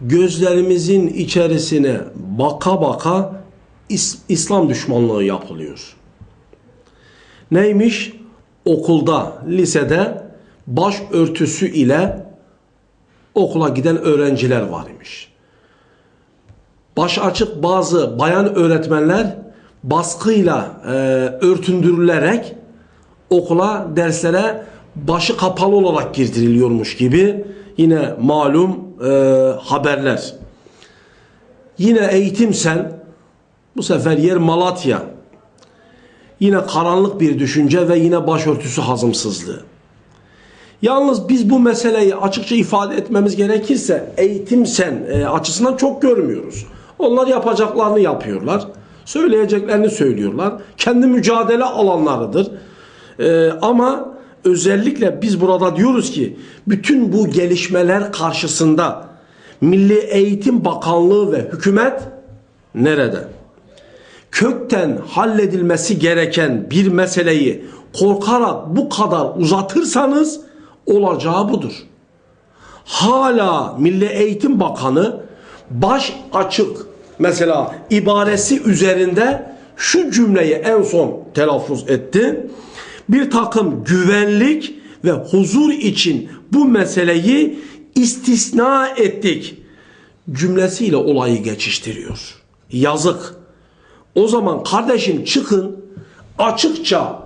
gözlerimizin içerisine baka baka İslam düşmanlığı yapılıyor. Neymiş? Okulda, lisede başörtüsü ile okula giden öğrenciler var imiş. Baş açık bazı bayan öğretmenler baskıyla örtündürülerek okula, derslere başı kapalı olarak girdiriliyormuş gibi yine malum haberler. Yine Eğitimsen, bu sefer yer Malatya. Yine karanlık bir düşünce ve yine başörtüsü hazımsızlığı. Yalnız biz bu meseleyi açıkça ifade etmemiz gerekirse Eğitimsen açısından çok görmüyoruz. Onlar yapacaklarını yapıyorlar. Söyleyeceklerini söylüyorlar. Kendi mücadele alanlarıdır. Ama özellikle biz burada diyoruz ki bütün bu gelişmeler karşısında Milli Eğitim Bakanlığı ve hükümet nerede? Kökten halledilmesi gereken bir meseleyi korkarak bu kadar uzatırsanız olacağı budur. Hala Milli Eğitim Bakanı baş açık mesela ibaresi üzerinde şu cümleyi en son telaffuz etti. Bir takım güvenlik ve huzur için bu meseleyi istisna ettik cümlesiyle olayı geçiştiriyor. Yazık. O zaman kardeşim çıkın açıkça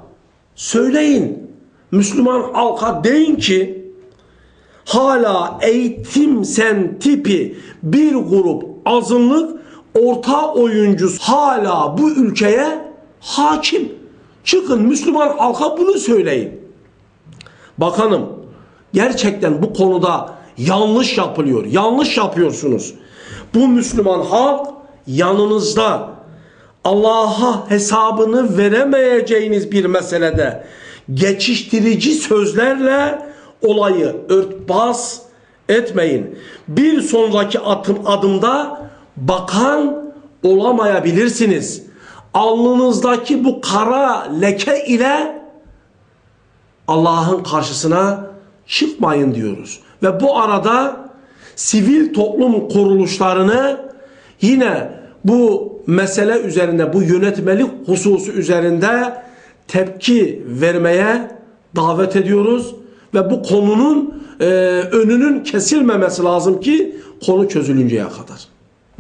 söyleyin. Müslüman halka deyin ki hala Eğitimsen tipi bir grup azınlık orta oyuncusu hala bu ülkeye hakim. Çıkın Müslüman halka bunu söyleyin. Bakanım gerçekten bu konuda yanlış yapılıyor. Yanlış yapıyorsunuz. Bu Müslüman halk yanınızda. Allah'a hesabını veremeyeceğiniz bir meselede geçiştirici sözlerle olayı örtbas etmeyin. Bir sonraki adımda bakan olamayabilirsiniz. Alnınızdaki bu kara leke ile Allah'ın karşısına çıkmayın diyoruz. Ve bu arada sivil toplum kuruluşlarını yine bu mesele üzerinde, bu yönetmelik hususu üzerinde tepki vermeye davet ediyoruz. Ve bu konunun önünün kesilmemesi lazım ki konu çözülünceye kadar.